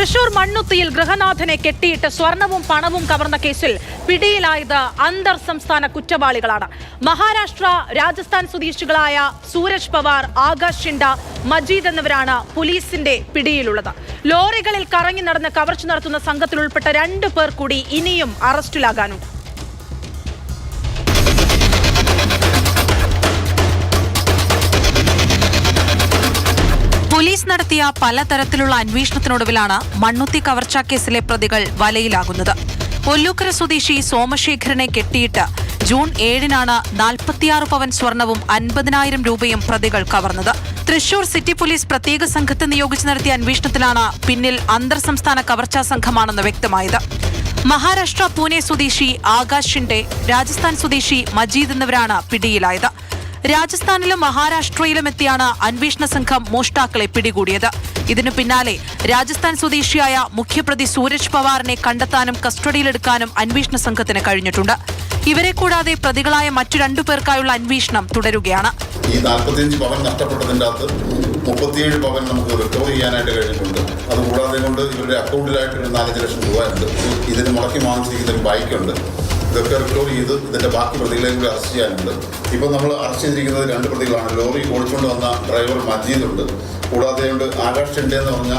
തൃശൂർ മണ്ണുത്തിയിൽ ഗൃഹനാഥനെ കെട്ടിയിട്ട് സ്വർണവും പണവും കവർന്ന കേസിൽ പിടിയിലായത് അന്തർ സംസ്ഥാന കുറ്റവാളികളാണ്. മഹാരാഷ്ട്ര, രാജസ്ഥാൻ സ്വദേശികളായ സൂരജ് പവാർ, ആകാശ് ഷിൻഡ, മജീദ് എന്നിവരാണ് പോലീസിന്റെ പിടിയിലുള്ളത്. ലോറികളിൽ കറങ്ങി നടന്ന് കവർച്ച നടത്തുന്ന സംഘത്തിൽ ഉൾപ്പെട്ട 2 പേർ കൂടി ഇനിയും അറസ്റ്റിലാകാനുണ്ട്. പോലീസ് നടത്തിയ പലതരത്തിലുള്ള അന്വേഷണത്തിനൊടുവിലാണ് മണ്ണുത്തി കവർച്ചാ കേസിലെ പ്രതികൾ വലയിലാകുന്നത്. ഒല്ലൂക്കര സ്വദേശി സോമശേഖരനെ കെട്ടിയിട്ട് ജൂൺ 7-നാണ് 46 പവൻ സ്വർണവും 50,000 രൂപയും പ്രതികൾ കവർന്നത്. തൃശൂർ സിറ്റി പോലീസ് പ്രത്യേക സംഘത്തെ നിയോഗിച്ച് നടത്തിയ അന്വേഷണത്തിലാണ് പിന്നിൽ അന്തർ സംസ്ഥാന കവർച്ചാ സംഘമാണെന്ന് വ്യക്തമായത്. മഹാരാഷ്ട്ര പൂനെ സ്വദേശി ആകാശ് ഷിൻഡെ, രാജസ്ഥാൻ സ്വദേശി മജീദ് എന്നിവരാണ് പിടിയിലായത്. രാജസ്ഥാനിലും മഹാരാഷ്ട്രയിലും എത്തിയാണ് അന്വേഷണ സംഘം മോഷ്ടാക്കളെ പിടികൂടിയത്. ഇതിനു പിന്നാലെ രാജസ്ഥാൻ സ്വദേശിയായ മുഖ്യപ്രതി സൂരജ് പവാറിനെ കണ്ടെത്താനും കസ്റ്റഡിയിലെടുക്കാനും അന്വേഷണ സംഘത്തിന് കഴിഞ്ഞിട്ടുണ്ട്. ഇവരെ കൂടാതെ പ്രതികളായ മറ്റു 2 പേർക്കായുള്ള അന്വേഷണം തുടരുകയാണ്. ഈ 45 പവൻ നഷ്ടപ്പെട്ടതിൻ്റെ അകത്ത് 37 പവൻ നമുക്ക് റിക്കവർ ചെയ്യാനായിട്ട് കഴിഞ്ഞിട്ടുണ്ട്. അതുകൂടാതെ കൊണ്ട് ഇവരുടെ അക്കൗണ്ടിലായിട്ടൊരു 4 ലക്ഷം രൂപ ഉണ്ട്. ഇതിന് മുടക്കി വാങ്ങിച്ചിരിക്കുന്ന ഒരു ബൈക്കുണ്ട്. ഇതൊക്കെ റിക്കവർ ചെയ്ത് ഇതിൻ്റെ ബാക്കി പ്രതികളെയും കൂടി അറസ്റ്റ് ചെയ്യാനുണ്ട്. ഇപ്പം നമ്മൾ അറസ്റ്റ് ചെയ്തിരിക്കുന്നത് 2 പ്രതികളാണ്. ലോറി ഓടിച്ചുകൊണ്ട് വന്ന ഡ്രൈവർ മജീദുണ്ട്, കൂടാതെ കൊണ്ട് ആകാശ് ഷിൻഡെ എന്ന് പറഞ്ഞ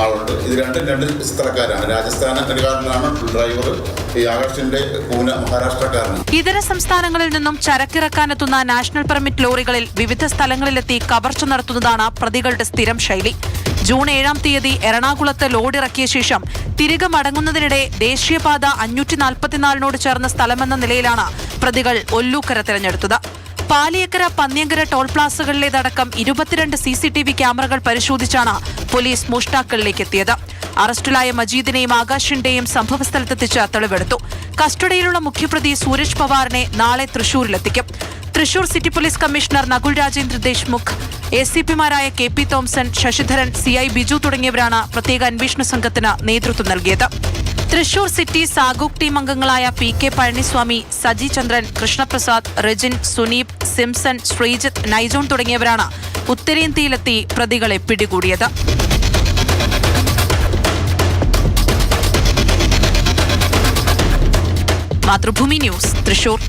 ആളുണ്ട്. ഇത് 2 സ്ഥലക്കാരാണ്. രാജസ്ഥാനക്കാരനാണ് ഡ്രൈവർ, ഈ ആകാശ് ഷിൻഡെ പൂനെ മഹാരാഷ്ട്രക്കാരനാണ്. ഇതര സംസ്ഥാനങ്ങളിൽ നിന്നും ചരക്കിറക്കാനെത്തുന്ന നാഷണൽ പെർമിറ്റ് ലോറികളിൽ വിവിധ സ്ഥലങ്ങളിലെത്തി കവർച്ച നടത്തുന്നതാണ് പ്രതികളുടെ സ്ഥിരം ശൈലി. ജൂൺ 7-ാം തീയതി എറണാകുളത്ത് ലോഡിറക്കിയ ശേഷം തിരികെ മടങ്ങുന്നതിനിടെ ദേശീയപാത 544 ചേർന്ന സ്ഥലമെന്ന നിലയിലാണ് പ്രതികൾ ഒല്ലൂക്കര തിരഞ്ഞെടുത്തത്. പാലിയക്കര, പന്ന്യങ്കര ടോൾ പ്ലാസകളിലേതടക്കം 22 CCTV ക്യാമറകൾ പരിശോധിച്ചാണ് പോലീസ് മോഷ്ടാക്കളിലേക്ക് എത്തിയത്. അറസ്റ്റിലായ മജീദിനെയും ആകാശിന്റെയും സംഭവസ്ഥലത്തെത്തിച്ച് തെളിവെടുത്തു. കസ്റ്റഡിയിലുള്ള മുഖ്യപ്രതി സൂരജ് പവാറിനെ നാളെ തൃശൂരിലെത്തിക്കും. Thrissur city police commissioner Nakul Rajendra Deshmukh, ACPമാരായ KP തോംസൺ, ശശിധരൻ, CI ബിജു തുടങ്ങിയവരാണ് പ്രത്യേക അന്വേഷണ സംഘത്തിന് നേതൃത്വം നൽകിയത്. തൃശൂർ സിറ്റി സാഗോക് ടീം അംഗങ്ങളായ PK പഴനിസ്വാമി, സജി ചന്ദ്രൻ, കൃഷ്ണപ്രസാദ്, റെജിൻ, സുനീപ്, സിംസൺ, ശ്രീജിത്ത്, നൈജോൺ തുടങ്ങിയവരാണ് ഉത്തരേന്ത്യയിലെത്തി പ്രതികളെ പിടികൂടിയത്. മാതൃഭൂമി ന്യൂസ്, തൃശൂർ.